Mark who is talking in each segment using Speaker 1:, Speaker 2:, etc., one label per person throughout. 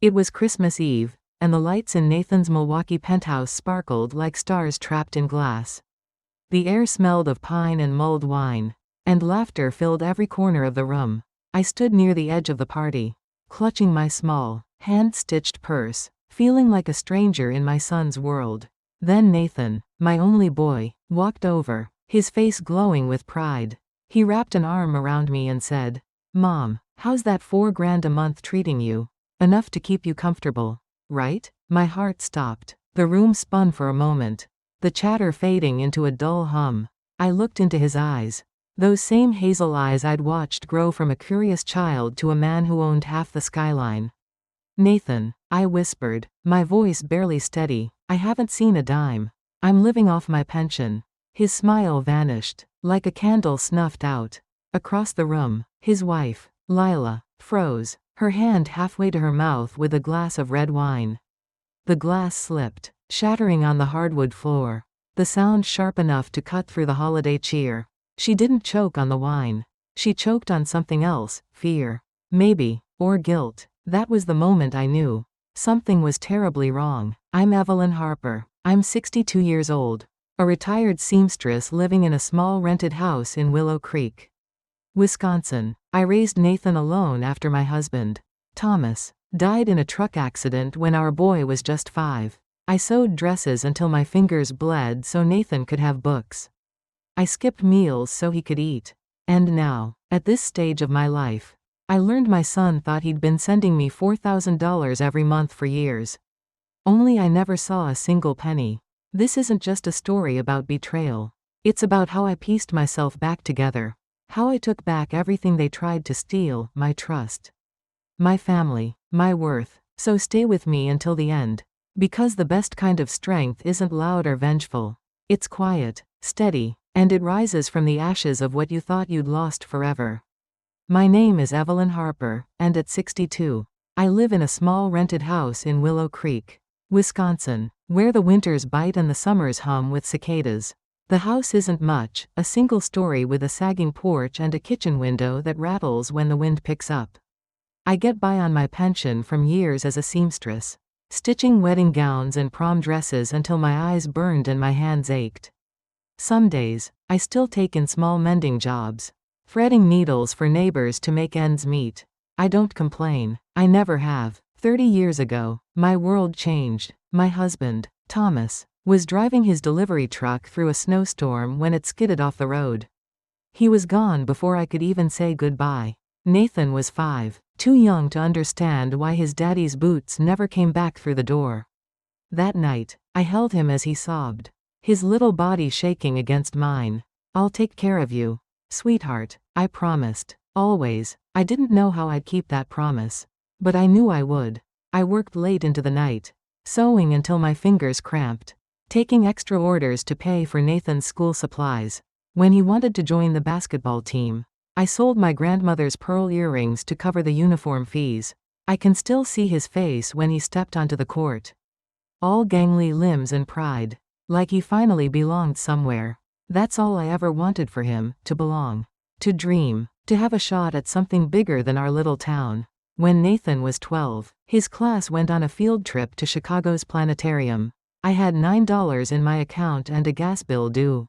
Speaker 1: It was Christmas Eve, and the lights in Nathan's Milwaukee penthouse sparkled like stars trapped in glass. The air smelled of pine and mulled wine, and laughter filled every corner of the room. I stood near the edge of the party, clutching my small, hand-stitched purse, feeling like a stranger in my son's world. Then Nathan, my only boy, walked over, his face glowing with pride. He wrapped an arm around me and said, "Mom, how's that $4,000 a month treating you? Enough to keep you comfortable, right?" My heart stopped. The room spun for a moment, the chatter fading into a dull hum. I looked into his eyes. Those same hazel eyes I'd watched grow from a curious child to a man who owned half the skyline. "Nathan," I whispered, my voice barely steady, "I haven't seen a dime. I'm living off my pension." His smile vanished, like a candle snuffed out. Across the room, his wife, Lila, froze, her hand halfway to her mouth with a glass of red wine. The glass slipped, shattering on the hardwood floor, the sound sharp enough to cut through the holiday cheer. She didn't choke on the wine. She choked on something else, fear. Maybe, or guilt. That was the moment I knew. Something was terribly wrong. I'm Evelyn Harper. I'm 62 years old. A retired seamstress living in a small rented house in Willow Creek, Wisconsin. I raised Nathan alone after my husband, Thomas, died in a truck accident when our boy was just 5. I sewed dresses until my fingers bled so Nathan could have books. I skipped meals so he could eat. And now, at this stage of my life, I learned my son thought he'd been sending me $4,000 every month for years. Only I never saw a single penny. This isn't just a story about betrayal. It's about how I pieced myself back together. How I took back everything they tried to steal, my trust, my family, my worth. So stay with me until the end. Because the best kind of strength isn't loud or vengeful. It's quiet, steady, and it rises from the ashes of what you thought you'd lost forever. My name is Evelyn Harper, and at 62, I live in a small rented house in Willow Creek, Wisconsin, where the winters bite and the summers hum with cicadas. The house isn't much, a single story with a sagging porch and a kitchen window that rattles when the wind picks up. I get by on my pension from years as a seamstress, stitching wedding gowns and prom dresses until my eyes burned and my hands ached. Some days, I still take in small mending jobs, threading needles for neighbors to make ends meet. I don't complain. I never have. 30 years ago, my world changed. My husband, Thomas, was driving his delivery truck through a snowstorm when it skidded off the road. He was gone before I could even say goodbye. Nathan was 5, too young to understand why his daddy's boots never came back through the door. That night, I held him as he sobbed, his little body shaking against mine. "I'll take care of you, sweetheart," I promised. Always. I didn't know how I'd keep that promise, but I knew I would. I worked late into the night, sewing until my fingers cramped, taking extra orders to pay for Nathan's school supplies. When he wanted to join the basketball team, I sold my grandmother's pearl earrings to cover the uniform fees. I can still see his face when he stepped onto the court. All gangly limbs and pride, like he finally belonged somewhere. That's all I ever wanted for him, to belong, to dream, to have a shot at something bigger than our little town. When Nathan was 12, his class went on a field trip to Chicago's planetarium. I had $9 in my account and a gas bill due.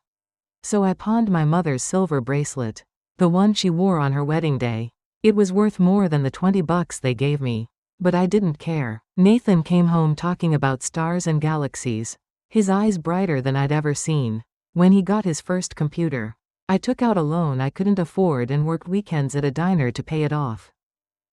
Speaker 1: So I pawned my mother's silver bracelet, the one she wore on her wedding day. It was worth more than the $20 they gave me. But I didn't care. Nathan came home talking about stars and galaxies, his eyes brighter than I'd ever seen. When he got his first computer, I took out a loan I couldn't afford and worked weekends at a diner to pay it off.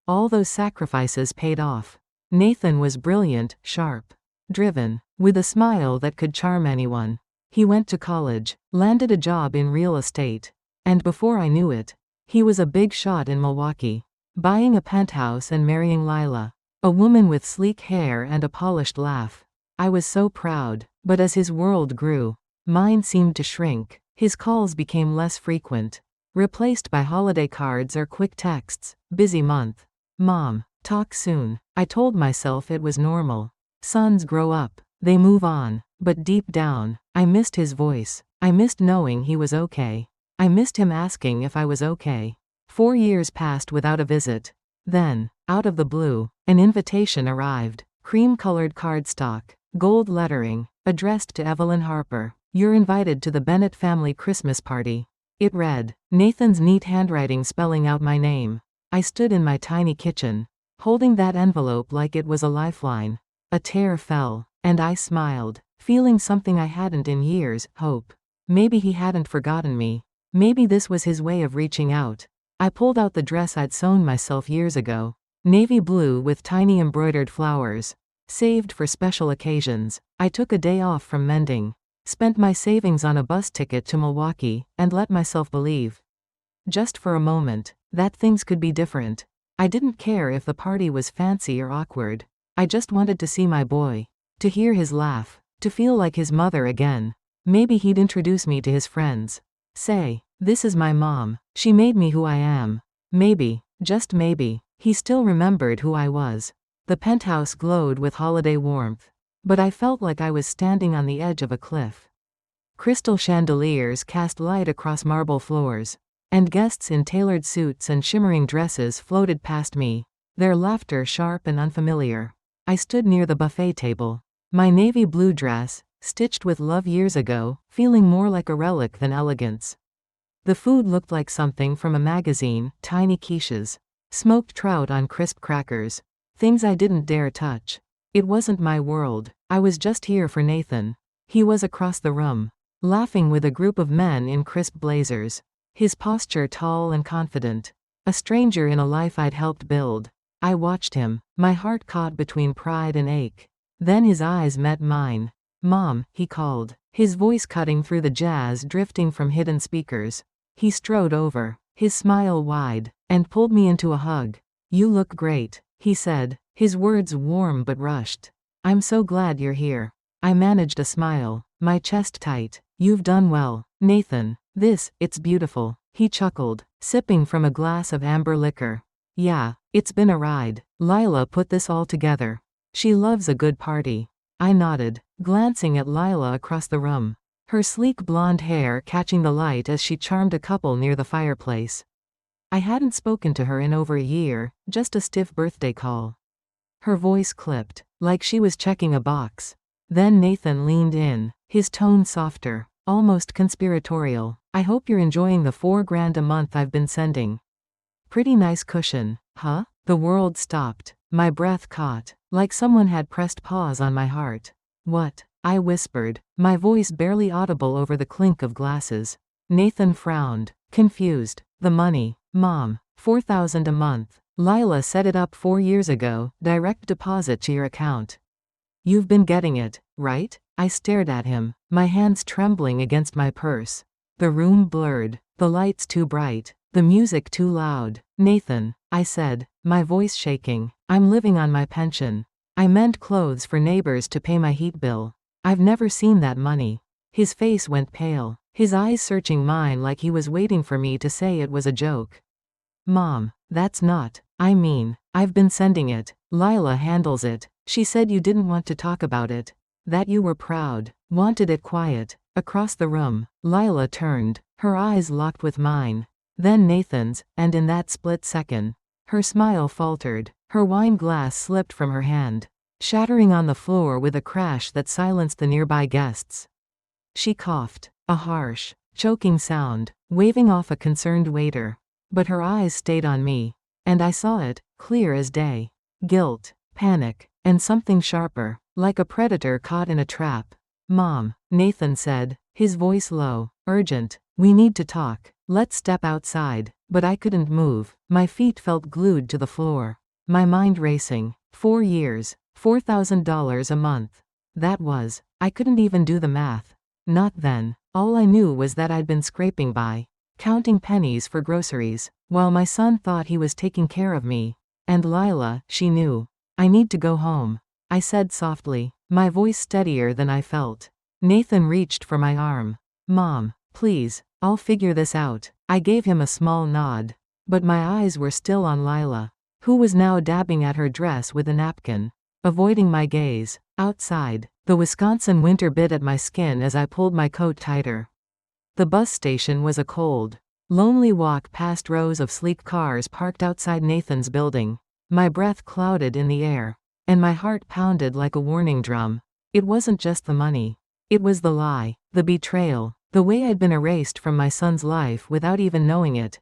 Speaker 1: All those sacrifices paid off. Nathan was brilliant, sharp, driven, with a smile that could charm anyone. He went to college, landed a job in real estate, and before I knew it, he was a big shot in Milwaukee, buying a penthouse and marrying Lila, a woman with sleek hair and a polished laugh. I was so proud, but as his world grew, mine seemed to shrink. His calls became less frequent, replaced by holiday cards or quick texts. "Busy month. Mom, talk soon." I told myself it was normal. Sons grow up, they move on, but deep down, I missed his voice. I missed knowing he was okay. I missed him asking if I was okay. 4 years passed without a visit. Then, Out of the blue, an invitation arrived. Cream-colored cardstock, gold lettering, addressed to Evelyn Harper. You're invited to the Bennett family Christmas party. It read, Nathan's neat handwriting spelling out my name. I stood in my tiny kitchen, holding that envelope like it was a lifeline. A tear fell, and I smiled, feeling something I hadn't in years, hope. Maybe he hadn't forgotten me. Maybe this was his way of reaching out. I pulled out the dress I'd sewn myself years ago. Navy blue with tiny embroidered flowers. Saved for special occasions. I took a day off from mending. Spent my savings on a bus ticket to Milwaukee, and let myself believe, just for a moment, that things could be different. I didn't care if the party was fancy or awkward. I just wanted to see my boy. To hear his laugh. To feel like his mother again. Maybe he'd introduce me to his friends. Say, this is my mom. She made me who I am. Maybe, just maybe, he still remembered who I was. The penthouse glowed with holiday warmth. But I felt like I was standing on the edge of a cliff. Crystal chandeliers cast light across marble floors. And guests in tailored suits and shimmering dresses floated past me, their laughter sharp and unfamiliar. I stood near the buffet table. My navy blue dress, stitched with love years ago, feeling more like a relic than elegance. The food looked like something from a magazine, tiny quiches. Smoked trout on crisp crackers. Things I didn't dare touch. It wasn't my world. I was just here for Nathan. He was across the room, laughing with a group of men in crisp blazers. His posture tall and confident. A stranger in a life I'd helped build. I watched him, my heart caught between pride and ache. Then his eyes met mine. Mom, he called, his voice cutting through the jazz drifting from hidden speakers. He strode over, his smile wide, and pulled me into a hug. You look great, he said, his words warm but rushed. I'm so glad you're here. I managed a smile, my chest tight. You've done well, Nathan. It's beautiful, he chuckled, sipping from a glass of amber liquor. Yeah, it's been a ride. Lila put this all together. She loves a good party. I nodded, glancing at Lila across the room. Her sleek blonde hair catching the light as she charmed a couple near the fireplace. I hadn't spoken to her in over a year, just a stiff birthday call. Her voice clipped, like she was checking a box. Then Nathan leaned in, his tone softer, almost conspiratorial. I hope you're enjoying the $4,000 a month I've been sending. Pretty nice cushion, huh? The world stopped. My breath caught, like someone had pressed pause on my heart. What? I whispered, my voice barely audible over the clink of glasses. Nathan frowned, confused. The money, Mom, $4,000 a month. Lila set it up 4 years ago, direct deposit to your account. You've been getting it, right? I stared at him, my hands trembling against my purse. The room blurred, the lights too bright, the music too loud. Nathan, I said, my voice shaking, I'm living on my pension. I meant clothes for neighbors to pay my heat bill. I've never seen that money. His face went pale, his eyes searching mine like he was waiting for me to say it was a joke. Mom, that's not, I mean, I've been sending it. Lila handles it. She said you didn't want to talk about it. That you were proud, wanted it quiet. Across the room, Lila turned, her eyes locked with mine. Then Nathan's, and in that split second, her smile faltered, her wine glass slipped from her hand, shattering on the floor with a crash that silenced the nearby guests. She coughed, a harsh, choking sound, waving off a concerned waiter. But her eyes stayed on me, and I saw it, clear as day. Guilt, panic, and something sharper, like a predator caught in a trap. Mom, Nathan said, his voice low, urgent, we need to talk. Let's step outside. But I couldn't move. My feet felt glued to the floor. My mind racing. 4 years, $4,000 a month. That was, I couldn't even do the math. Not then. All I knew was that I'd been scraping by, counting pennies for groceries, while my son thought he was taking care of me. And Lila, she knew. I need to go home, I said softly, my voice steadier than I felt. Nathan reached for my arm. Mom, please, I'll figure this out. I gave him a small nod. But my eyes were still on Lila, who was now dabbing at her dress with a napkin, avoiding my gaze. Outside, the Wisconsin winter bit at my skin as I pulled my coat tighter. The bus station was a cold, lonely walk past rows of sleek cars parked outside Nathan's building. My breath clouded in the air. And my heart pounded like a warning drum. It wasn't just the money. It was the lie, the betrayal, the way I'd been erased from my son's life without even knowing it.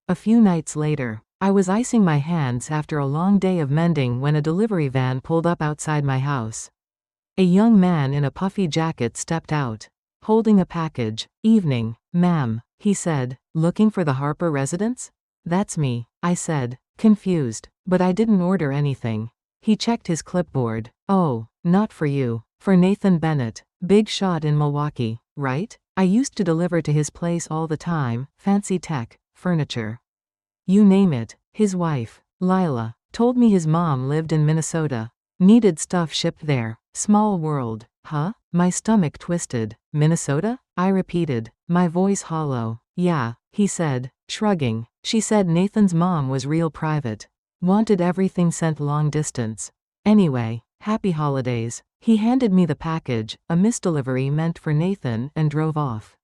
Speaker 1: A few nights later, I was icing my hands after a long day of mending when a delivery van pulled up outside my house. A young man in a puffy jacket stepped out, holding a package. "Evening, ma'am," he said. "Looking for the Harper residence?" "That's me," I said, confused, but I didn't order anything. He checked his clipboard. "Oh, not for you. For Nathan Bennett, big shot in Milwaukee, right? I used to deliver to his place all the time, fancy tech, furniture. You name it." His wife, Lila, told me his mom lived in Minnesota. Needed stuff shipped there. Small world, huh? My stomach twisted. "Minnesota?" I repeated, my voice hollow. "Yeah," he said, shrugging. "She said Nathan's mom was real private. Wanted everything sent long distance. Anyway, happy holidays." He handed me the package, a misdelivery meant for Nathan, and drove off.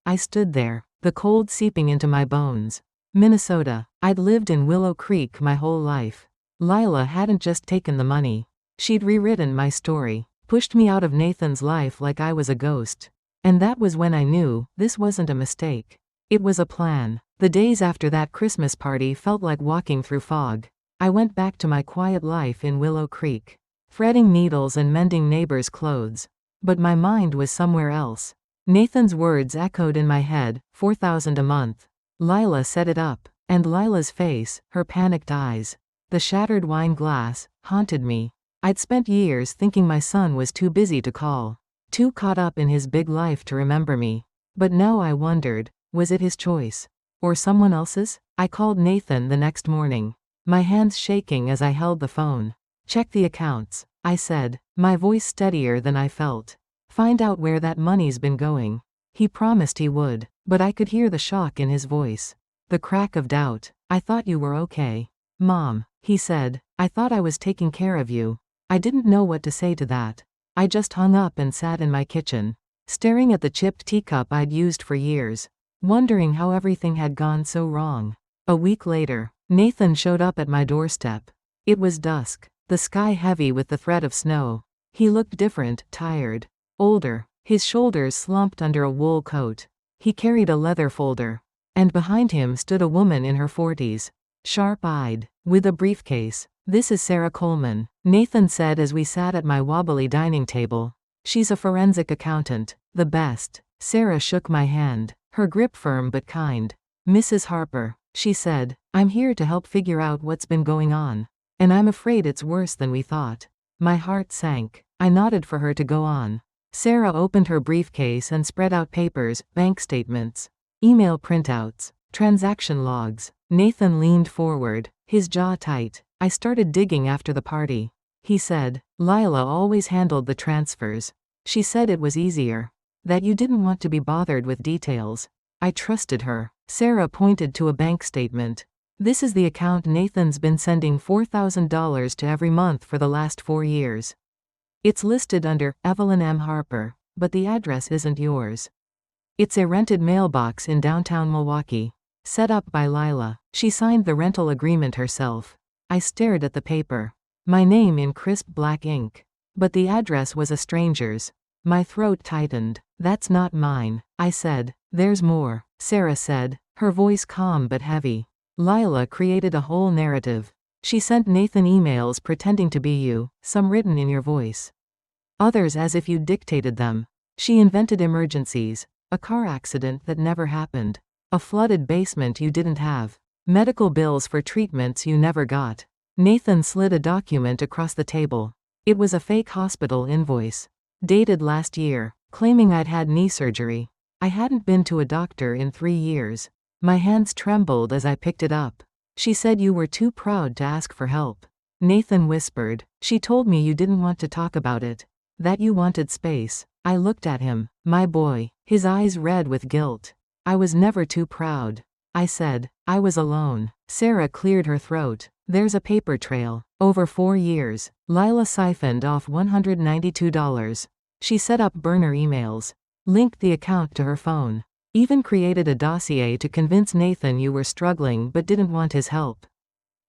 Speaker 1: I stood there, the cold seeping into my bones. Minnesota. I'd lived in Willow Creek my whole life. Lila hadn't just taken the money. She'd rewritten my story, pushed me out of Nathan's life like I was a ghost. And that was when I knew, this wasn't a mistake. It was a plan. The days after that Christmas party felt like walking through fog. I went back to my quiet life in Willow Creek, threading needles and mending neighbors' clothes. But my mind was somewhere else. Nathan's words echoed in my head, $4,000 a month. Lila set it up, and Lila's face, her panicked eyes, the shattered wine glass, haunted me. I'd spent years thinking my son was too busy to call, too caught up in his big life to remember me. But now I wondered, was it his choice? Or someone else's? I called Nathan the next morning, my hands shaking as I held the phone. "Check the accounts," I said, my voice steadier than I felt. "Find out where that money's been going." He promised he would, but I could hear the shock in his voice. The crack of doubt. "I thought you were okay, Mom," he said. "I thought I was taking care of you." I didn't know what to say to that. I just hung up and sat in my kitchen, staring at the chipped teacup I'd used for years, wondering how everything had gone so wrong. A week later, Nathan showed up at my doorstep. It was dusk, the sky heavy with the threat of snow. He looked different, tired, older, his shoulders slumped under a wool coat. He carried a leather folder, and behind him stood a woman in her 40s, sharp-eyed, with a briefcase. "This is Sarah Coleman," Nathan said as we sat at my wobbly dining table. "She's a forensic accountant, the best." Sarah shook my hand, her grip firm but kind. "Mrs. Harper," she said, "I'm here to help figure out what's been going on. And I'm afraid it's worse than we thought." My heart sank. I nodded for her to go on. Sarah opened her briefcase and spread out papers, bank statements, email printouts, transaction logs. Nathan leaned forward, his jaw tight. "I started digging after the party," he said. "Lila always handled the transfers. She said it was easier. That you didn't want to be bothered with details. I trusted her." Sarah pointed to a bank statement. "This is the account Nathan's been sending $4,000 to every month for the last 4 years. It's listed under Evelyn M. Harper, but the address isn't yours. It's a rented mailbox in downtown Milwaukee, set up by Lila. She signed the rental agreement herself." I stared at the paper, my name in crisp black ink. But the address was a stranger's. My throat tightened. "That's not mine," I said. "There's more," Sarah said, her voice calm but heavy. "Lila created a whole narrative. She sent Nathan emails pretending to be you, some written in your voice, others as if you dictated them. She invented emergencies, a car accident that never happened, a flooded basement you didn't have, medical bills for treatments you never got." Nathan slid a document across the table. It was a fake hospital invoice, dated last year, claiming I'd had knee surgery. I hadn't been to a doctor in 3 years. My hands trembled as I picked it up. "She said you were too proud to ask for help," Nathan whispered. "She told me you didn't want to talk about it, that you wanted space." I looked at him, my boy, his eyes red with guilt. "I was never too proud," I said. "I was alone." Sarah cleared her throat. "There's a paper trail. Over 4 years, Lila siphoned off $192. She set up burner emails, linked the account to her phone, even created a dossier to convince Nathan you were struggling but didn't want his help.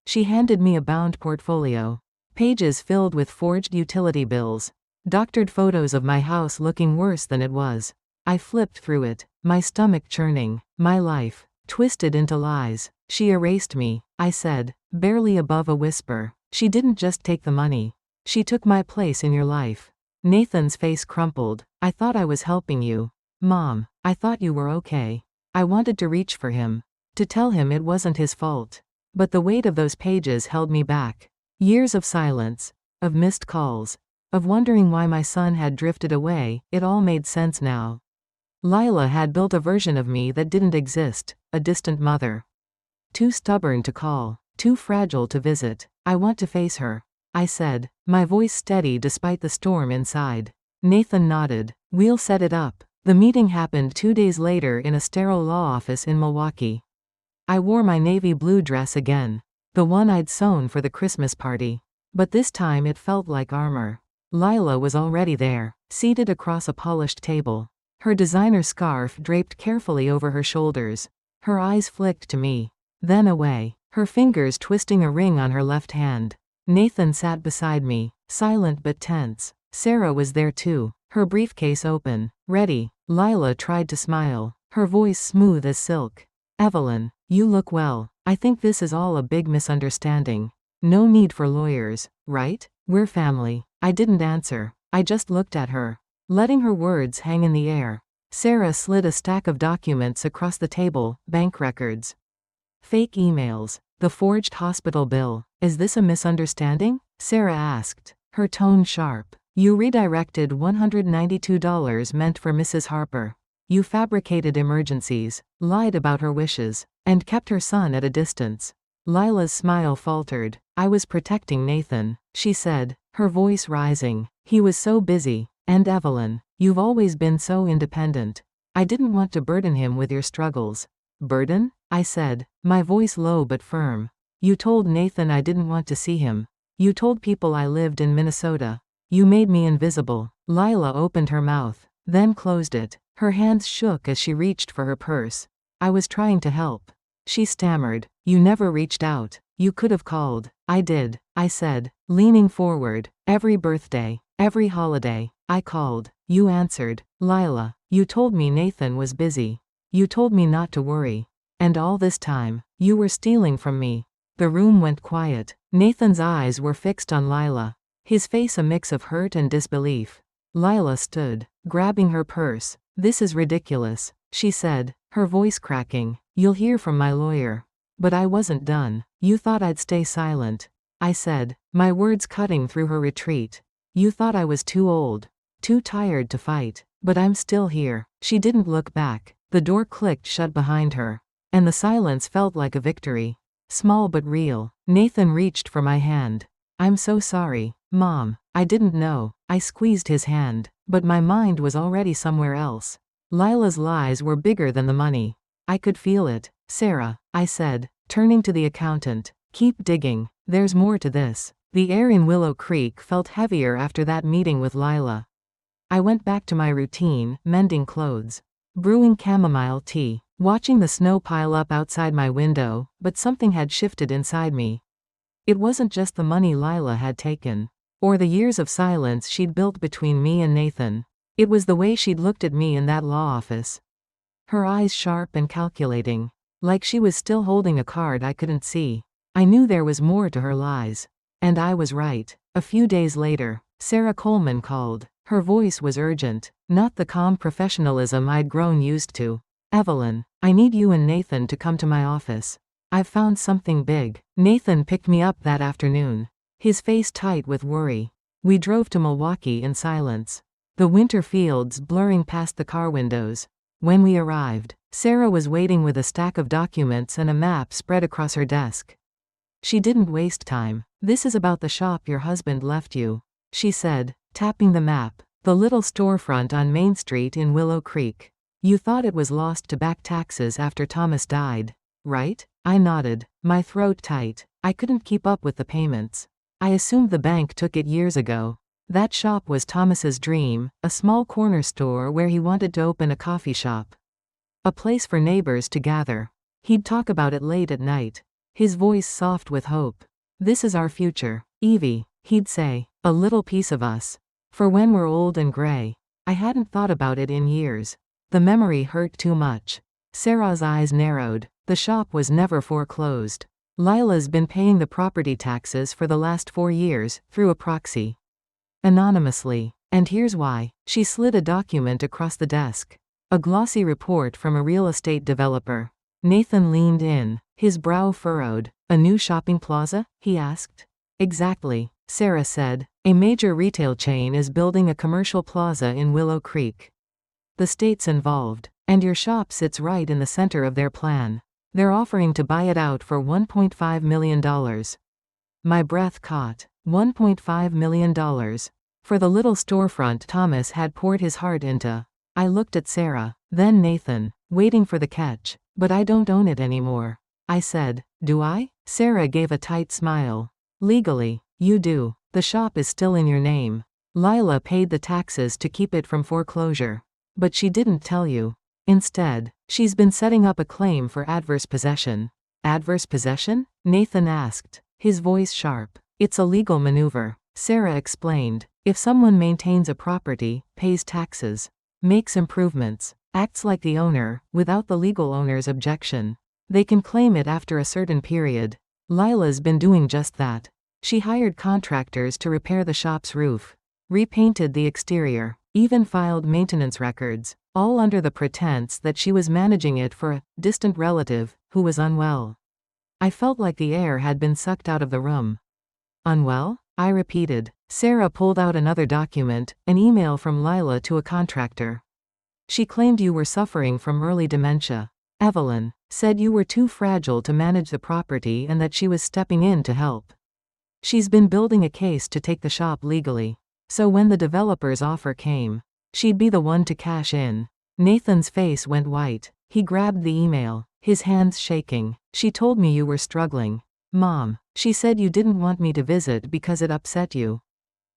Speaker 1: She handed me a bound portfolio. Pages filled with forged utility bills. Doctored photos of my house looking worse than it was. I flipped through it, my stomach churning, my life twisted into lies. She erased me, I said, barely above a whisper. She didn't just take the money. She took my place in your life. Nathan's face crumpled. I thought I was helping you. Mom, I thought you were okay. I wanted to reach for him. To tell him it wasn't his fault. But the weight of those pages held me back. Years of silence. Of missed calls. Of wondering why my son had drifted away. It all made sense now. Lila had built a version of me that didn't exist, a distant mother. Too stubborn to call, too fragile to visit. I want to face her, I said, my voice steady despite the storm inside. Nathan nodded. We'll set it up. The meeting happened 2 days later in a sterile law office in Milwaukee. I wore my navy blue dress again, the one I'd sewn for the Christmas party. But this time it felt like armor. Lila was already there, seated across a polished table. Her designer scarf draped carefully over her shoulders. Her eyes flicked to me, then away, her fingers twisting a ring on her left hand. Nathan sat beside me, silent but tense. Sarah was there too, her briefcase open, ready. Lila tried to smile, her voice smooth as silk. Evelyn, you look well. I think this is all a big misunderstanding. No need for lawyers, right? We're family. I didn't answer. I just looked at her, letting her words hang in the air. Sarah slid a stack of documents across the table, bank records. Fake emails. The forged hospital bill. Is this a misunderstanding? Sarah asked, her tone sharp. You redirected $192 meant for Mrs. Harper. You fabricated emergencies, lied about her wishes, and kept her son at a distance. Lila's smile faltered. I was protecting Nathan, she said, her voice rising. He was so busy. And Evelyn, you've always been so independent. I didn't want to burden him with your struggles. Burden? I said, my voice low but firm. You told Nathan I didn't want to see him. You told people I lived in Minnesota. You made me invisible. Lila opened her mouth, then closed it. Her hands shook as she reached for her purse. I was trying to help. She stammered. You never reached out. You could have called. I did, I said, leaning forward. Every birthday, every holiday, I called. You answered. Lila, you told me Nathan was busy. You told me not to worry. And all this time, you were stealing from me. The room went quiet. Nathan's eyes were fixed on Lila, his face a mix of hurt and disbelief. Lila stood, grabbing her purse. This is ridiculous, she said, her voice cracking. You'll hear from my lawyer. But I wasn't done. You thought I'd stay silent, I said, my words cutting through her retreat. You thought I was too old, too tired to fight. But I'm still here. She didn't look back. The door clicked shut behind her, and the silence felt like a victory. Small but real. Nathan reached for my hand. I'm so sorry, Mom. I didn't know. I squeezed his hand, but my mind was already somewhere else. Lila's lies were bigger than the money. I could feel it. Sarah, I said, turning to the accountant. Keep digging. There's more to this. The air in Willow Creek felt heavier after that meeting with Lila. I went back to my routine, mending clothes, brewing chamomile tea, watching the snow pile up outside my window, but something had shifted inside me. It wasn't just the money Lila had taken, or the years of silence she'd built between me and Nathan. It was the way she'd looked at me in that law office. Her eyes sharp and calculating, like she was still holding a card I couldn't see. I knew there was more to her lies. And I was right. A few days later, Sarah Coleman called. Her voice was urgent, not the calm professionalism I'd grown used to. Evelyn, I need you and Nathan to come to my office. I've found something big. Nathan picked me up that afternoon, his face tight with worry. We drove to Milwaukee in silence, the winter fields blurring past the car windows. When we arrived, Sarah was waiting with a stack of documents and a map spread across her desk. She didn't waste time. This is about the shop your husband left you, she said, tapping the map. The little storefront on Main Street in Willow Creek. You thought it was lost to back taxes after Thomas died, right? I nodded, my throat tight. I couldn't keep up with the payments. I assumed the bank took it years ago. That shop was Thomas's dream, a small corner store where he wanted to open a coffee shop. A place for neighbors to gather. He'd talk about it late at night. his voice soft with hope. This is our future, Evie, he'd say. A little piece of us. For when we're old and gray. I hadn't thought about it in years. The memory hurt too much. Sarah's eyes narrowed. The shop was never foreclosed. Lila's been paying the property taxes for the last 4 years, through a proxy. Anonymously. And here's why. She slid a document across the desk. A glossy report from a real estate developer. Nathan leaned in, his brow furrowed. A new shopping plaza? He asked. Exactly, Sarah said. A major retail chain is building a commercial plaza in Willow Creek. The state's involved, and your shop sits right in the center of their plan. They're offering to buy it out for $1.5 million. My breath caught. $1.5 million. For the little storefront Thomas had poured his heart into. I looked at Sarah, then Nathan, waiting for the catch. But I don't own it anymore. I said, do I? Sarah gave a tight smile. Legally, you do. The shop is still in your name. Lila paid the taxes to keep it from foreclosure. But she didn't tell you. Instead, she's been setting up a claim for adverse possession. Adverse possession? Nathan asked, his voice sharp. It's a legal maneuver, Sarah explained. If someone maintains a property, pays taxes, makes improvements, acts like the owner, without the legal owner's objection, they can claim it after a certain period. Lila's been doing just that. She hired contractors to repair the shop's roof, repainted the exterior, even filed maintenance records, all under the pretense that she was managing it for a distant relative who was unwell. I felt like the air had been sucked out of the room. Unwell? I repeated. Sarah pulled out another document, an email from Lila to a contractor. She claimed you were suffering from early dementia. Evelyn said you were too fragile to manage the property and that she was stepping in to help. She's been building a case to take the shop legally. So when the developer's offer came, she'd be the one to cash in. Nathan's face went white. He grabbed the email, his hands shaking. She told me you were struggling. Mom, she said you didn't want me to visit because it upset you.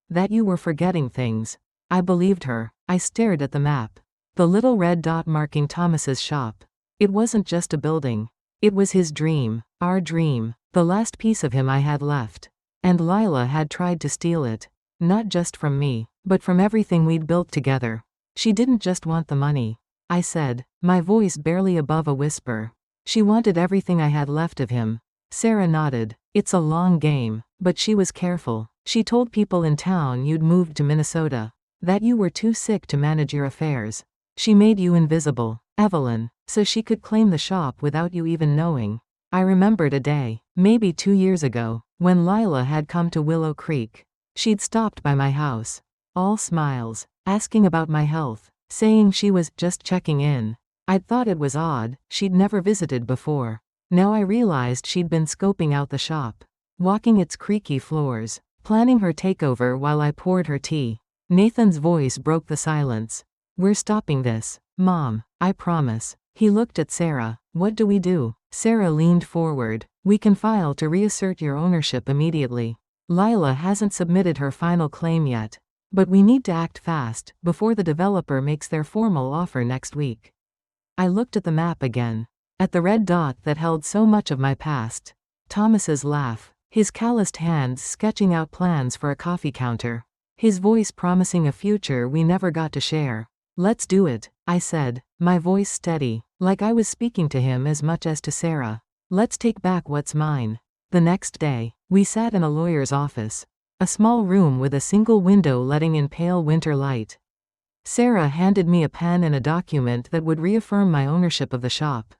Speaker 1: That you were forgetting things. I believed her. I stared at the map. The little red dot marking Thomas's shop. It wasn't just a building. It was his dream, our dream, the last piece of him I had left. And Lila had tried to steal it. Not just from me, but from everything we'd built together. She didn't just want the money. I said, my voice barely above a whisper. She wanted everything I had left of him. Sarah nodded. It's a long game, but she was careful. She told people in town you'd moved to Minnesota. That you were too sick to manage your affairs. She made you invisible, Evelyn, so she could claim the shop without you even knowing. I remembered a day, maybe 2 years ago, when Lila had come to Willow Creek. She'd stopped by my house. All smiles, asking about my health, saying she was just checking in. I'd thought it was odd, she'd never visited before. Now I realized she'd been scoping out the shop, walking its creaky floors, planning her takeover while I poured her tea. Nathan's voice broke the silence. We're stopping this, Mom, I promise. He looked at Sarah. What do we do? Sarah leaned forward. We can file to reassert your ownership immediately. Lila hasn't submitted her final claim yet. But we need to act fast, before the developer makes their formal offer next week. I looked at the map again. At the red dot that held so much of my past. Thomas's laugh, his calloused hands sketching out plans for a coffee counter. His voice promising a future we never got to share. Let's do it, I said, my voice steady, like I was speaking to him as much as to Sarah. Let's take back what's mine. The next day, we sat in a lawyer's office. A small room with a single window letting in pale winter light. Sarah handed me a pen and a document that would reaffirm my ownership of the shop.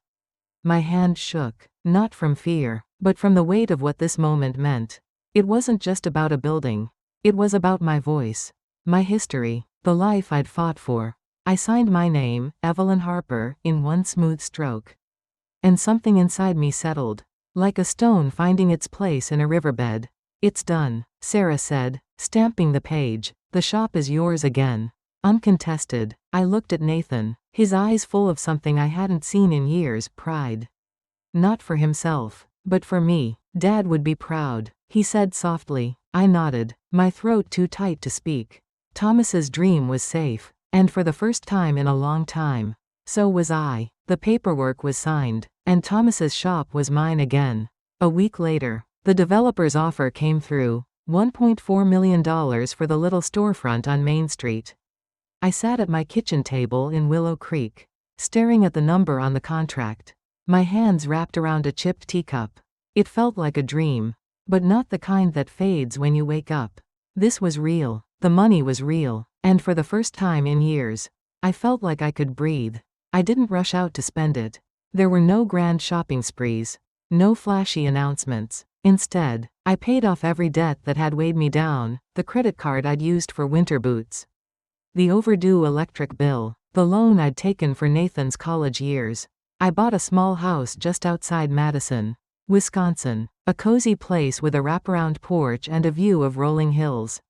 Speaker 1: My hand shook, not from fear, but from the weight of what this moment meant. It wasn't just about a building. It was about my voice, my history, the life I'd fought for. I signed my name, Evelyn Harper, in one smooth stroke. And something inside me settled, like a stone finding its place in a riverbed. It's done, Sarah said, stamping the page. The shop is yours again. Uncontested. I looked at Nathan, his eyes full of something I hadn't seen in years, pride. Not for himself, but for me. Dad would be proud, he said softly. I nodded, my throat too tight to speak. Thomas's dream was safe, and for the first time in a long time. So was I. The paperwork was signed, and Thomas's shop was mine again. A week later, the developer's offer came through, $1.4 million for the little storefront on Main Street. I sat at my kitchen table in Willow Creek, staring at the number on the contract. My hands wrapped around a chipped teacup. It felt like a dream, but not the kind that fades when you wake up. This was real. The money was real, and for the first time in years, I felt like I could breathe. I didn't rush out to spend it. There were no grand shopping sprees, no flashy announcements. Instead, I paid off every debt that had weighed me down, the credit card I'd used for winter boots, the overdue electric bill, the loan I'd taken for Nathan's college years. I bought a small house just outside Madison, Wisconsin, a cozy place with a wraparound porch and a view of rolling hills.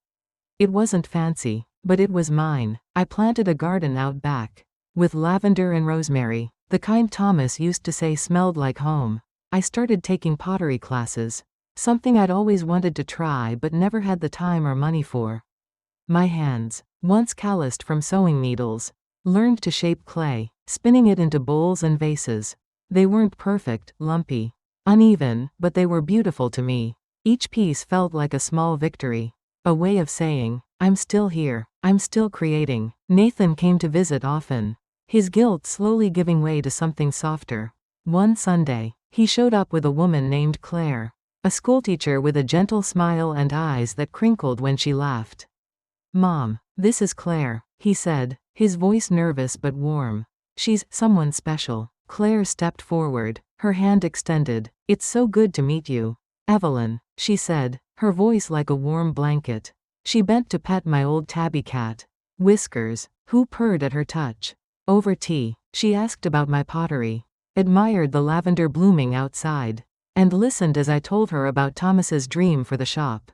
Speaker 1: It wasn't fancy, but it was mine. I planted a garden out back, with lavender and rosemary, the kind Thomas used to say smelled like home. I started taking pottery classes, something I'd always wanted to try but never had the time or money for. My hands, once calloused from sewing needles, learned to shape clay, spinning it into bowls and vases. They weren't perfect, lumpy, uneven, but they were beautiful to me. Each piece felt like a small victory, a way of saying, I'm still here, I'm still creating. Nathan came to visit often, his guilt slowly giving way to something softer. One Sunday, he showed up with a woman named Claire, a schoolteacher with a gentle smile and eyes that crinkled when she laughed. "Mom, this is Claire," he said, his voice nervous but warm. "She's someone special." Claire stepped forward, her hand extended. "It's so good to meet you, Evelyn," she said, her voice like a warm blanket. She bent to pet my old tabby cat, Whiskers, who purred at her touch. Over tea, she asked about my pottery, admired the lavender blooming outside, and listened as I told her about Thomas's dream for the shop.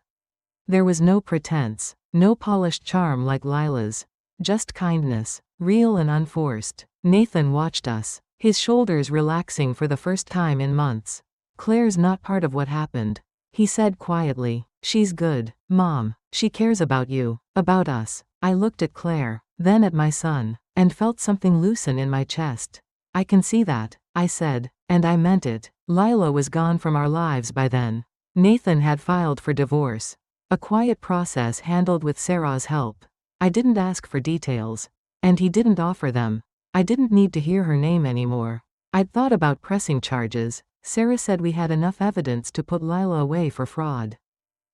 Speaker 1: There was no pretense, no polished charm like Lila's, just kindness, real and unforced. Nathan watched us, his shoulders relaxing for the first time in months. "Claire's not part of what happened," he said quietly. "She's good, Mom. She cares about you, about us." I looked at Claire, then at my son, and felt something loosen in my chest. "I can see that," I said, and I meant it. Lila was gone from our lives by then. Nathan had filed for divorce, a quiet process handled with Sarah's help. I didn't ask for details, and he didn't offer them. I didn't need to hear her name anymore. I'd thought about pressing charges. Sarah said we had enough evidence to put Lila away for fraud.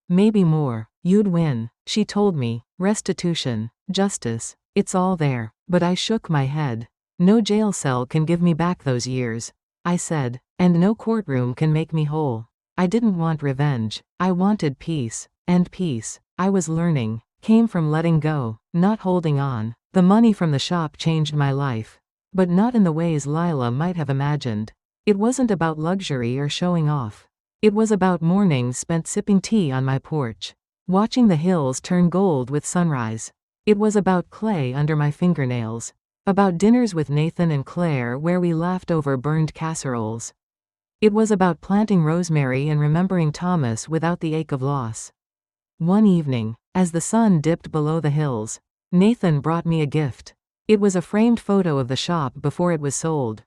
Speaker 1: "Maybe more. You'd win," she told me. "Restitution, justice, it's all there." But I shook my head. "No jail cell can give me back those years," I said, "and no courtroom can make me whole." I didn't want revenge. I wanted peace. And peace, I was learning, came from letting go, not holding on. The money from the shop changed my life, but not in the ways Lila might have imagined. It wasn't about luxury or showing off. It was about mornings spent sipping tea on my porch, watching the hills turn gold with sunrise. It was about clay under my fingernails, about dinners with Nathan and Claire where we laughed over burned casseroles. It was about planting rosemary and remembering Thomas without the ache of loss. One evening, as the sun dipped below the hills, Nathan brought me a gift. It was a framed photo of the shop before it was sold,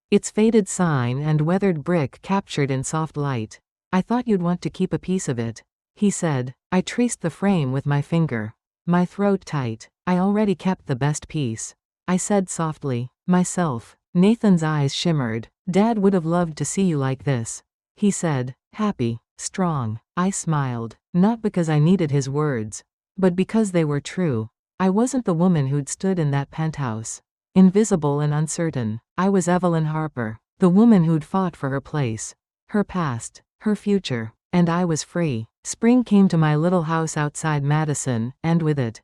Speaker 1: its faded sign and weathered brick captured in soft light. "I thought you'd want to keep a piece of it," he said. I traced the frame with my finger, my throat tight. "I already kept the best piece," I said softly. "Myself." Nathan's eyes shimmered. "Dad would have loved to see you like this," he said, happy, strong. I smiled, not because I needed his words, but because they were true. I wasn't the woman who'd stood in that penthouse, invisible and uncertain. I was Evelyn Harper, the woman who'd fought for her place, her past, her future, and I was free. Spring came to my little house outside Madison, and with it,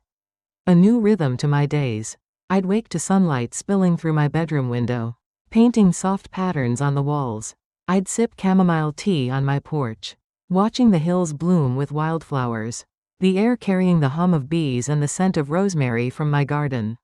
Speaker 1: a new rhythm to my days. I'd wake to sunlight spilling through my bedroom window, painting soft patterns on the walls. I'd sip chamomile tea on my porch, watching the hills bloom with wildflowers, the air carrying the hum of bees and the scent of rosemary from my garden.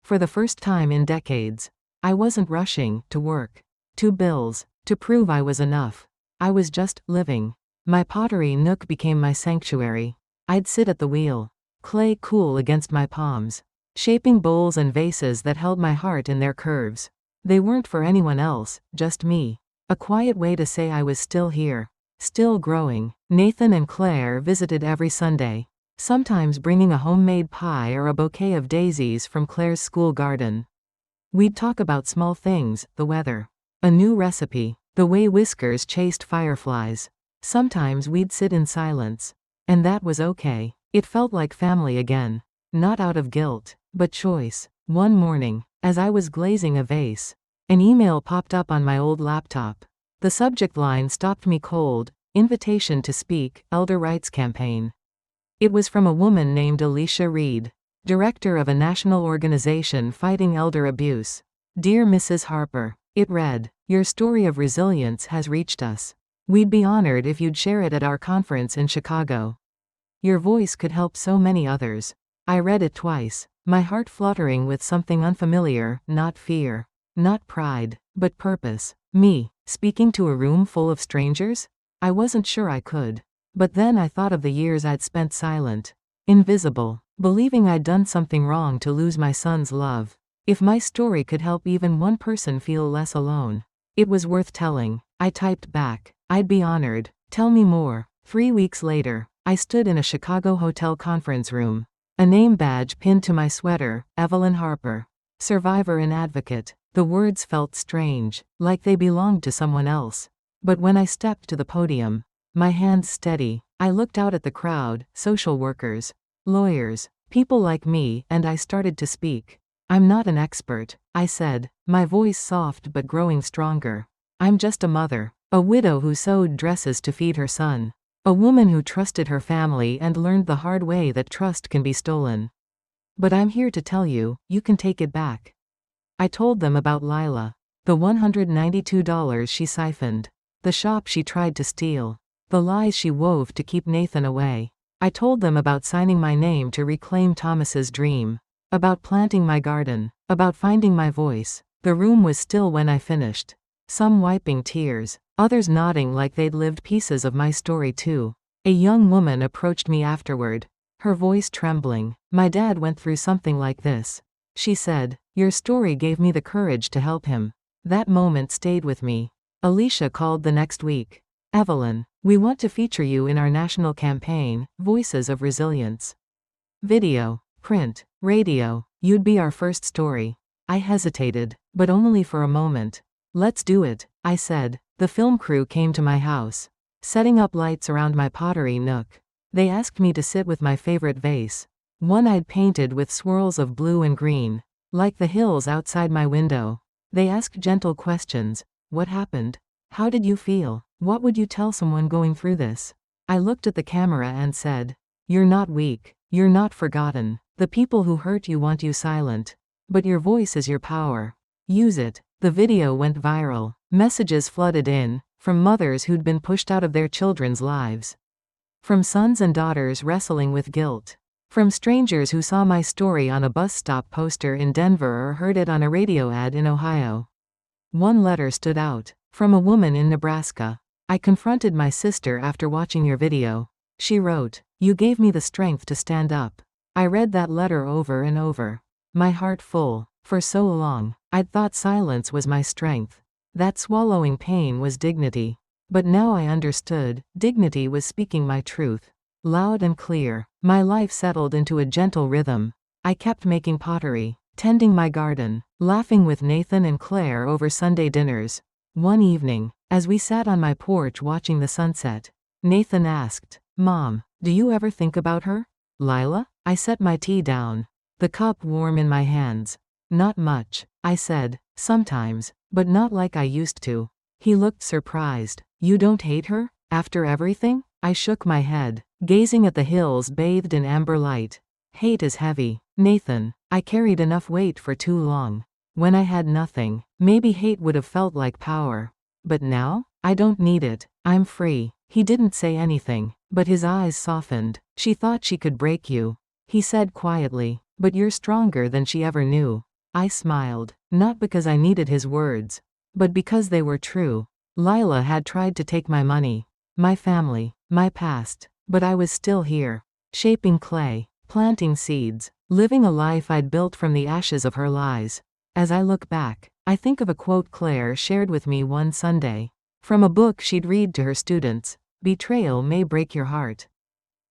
Speaker 1: For the first time in decades, I wasn't rushing to work, to bills, to prove I was enough. I was just living. My pottery nook became my sanctuary. I'd sit at the wheel, clay cool against my palms, shaping bowls and vases that held my heart in their curves. They weren't for anyone else, just me. A quiet way to say I was still here. Still growing. Nathan and Claire visited every Sunday. Sometimes bringing a homemade pie or a bouquet of daisies from Claire's school garden. We'd talk about small things, the weather. A new recipe. The way Whiskers chased fireflies. Sometimes we'd sit in silence. And that was okay. It felt like family again. Not out of guilt, but choice. One morning, as I was glazing a vase, an email popped up on my old laptop. The subject line stopped me cold: invitation to speak, Elder Rights Campaign. It was from a woman named Alicia Reed, director of a national organization fighting elder abuse. Dear Mrs. Harper, it read, your story of resilience has reached us. We'd be honored if you'd share it at our conference in Chicago. Your voice could help so many others. I read it twice, my heart fluttering with something unfamiliar, not fear, not pride, but purpose. Me, speaking to a room full of strangers? I wasn't sure I could. But then I thought of the years I'd spent silent, invisible, believing I'd done something wrong to lose my son's love. If my story could help even one person feel less alone, it was worth telling. I typed back, I'd be honored. Tell me more. 3 weeks later, I stood in a Chicago hotel conference room. A name badge pinned to my sweater, Evelyn Harper. Survivor and advocate. The words felt strange, like they belonged to someone else. But when I stepped to the podium, my hands steady, I looked out at the crowd, social workers, lawyers, people like me, and I started to speak. I'm not an expert, I said, my voice soft but growing stronger. I'm just a mother, a widow who sewed dresses to feed her son. A woman who trusted her family and learned the hard way that trust can be stolen. But I'm here to tell you, you can take it back. I told them about Lila. The $192 she siphoned. The shop she tried to steal. The lies she wove to keep Nathan away. I told them about signing my name to reclaim Thomas's dream. About planting my garden. About finding my voice. The room was still when I finished. Some wiping tears. Others nodding like they'd lived pieces of my story too. A young woman approached me afterward. Her voice trembling. My dad went through something like this. She said, your story gave me the courage to help him. That moment stayed with me. Alicia called the next week. Evelyn, we want to feature you in our national campaign, Voices of Resilience. Video, print, radio, you'd be our first story. I hesitated, but only for a moment. Let's do it, I said. The film crew came to my house, setting up lights around my pottery nook. They asked me to sit with my favorite vase, one I'd painted with swirls of blue and green, like the hills outside my window. They asked gentle questions. What happened? How did you feel? What would you tell someone going through this? I looked at the camera and said, you're not weak. You're not forgotten. The people who hurt you want you silent. But your voice is your power. Use it. The video went viral. Messages flooded in, from mothers who'd been pushed out of their children's lives. From sons and daughters wrestling with guilt. From strangers who saw my story on a bus stop poster in Denver or heard it on a radio ad in Ohio. One letter stood out. From a woman in Nebraska. I confronted my sister after watching your video. She wrote, you gave me the strength to stand up. I read that letter over and over. My heart full. For so long, I'd thought silence was my strength. That swallowing pain was dignity. But now I understood, dignity was speaking my truth. Loud and clear, my life settled into a gentle rhythm. I kept making pottery, tending my garden, laughing with Nathan and Claire over Sunday dinners. One evening, as we sat on my porch watching the sunset, Nathan asked, Mom, do you ever think about her? Lila? I set my tea down, the cup warm in my hands. Not much, I said, sometimes, but not like I used to. He looked surprised. You don't hate her? After everything? I shook my head, gazing at the hills bathed in amber light. Hate is heavy, Nathan. I carried enough weight for too long. When I had nothing, maybe hate would have felt like power. But now? I don't need it. I'm free. He didn't say anything, but his eyes softened. She thought she could break you. He said quietly, but you're stronger than she ever knew. I smiled, not because I needed his words, but because they were true. Lila had tried to take my money, my family, my past, but I was still here, shaping clay, planting seeds, living a life I'd built from the ashes of her lies. As I look back, I think of a quote Claire shared with me one Sunday. From a book she'd read to her students, betrayal may break your heart,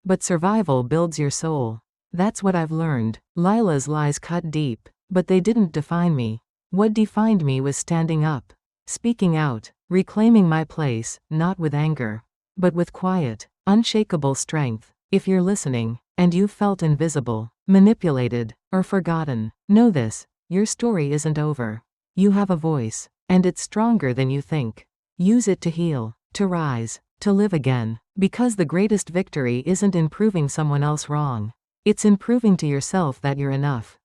Speaker 1: but survival builds your soul. That's what I've learned. Lila's lies cut deep, but they didn't define me. What defined me was standing up, speaking out, reclaiming my place, not with anger, but with quiet, unshakable strength. If you're listening, and you've felt invisible, manipulated, or forgotten, know this: your story isn't over. You have a voice, and it's stronger than you think. Use it to heal, to rise, to live again. Because the greatest victory isn't in proving someone else wrong. It's in proving to yourself that you're enough.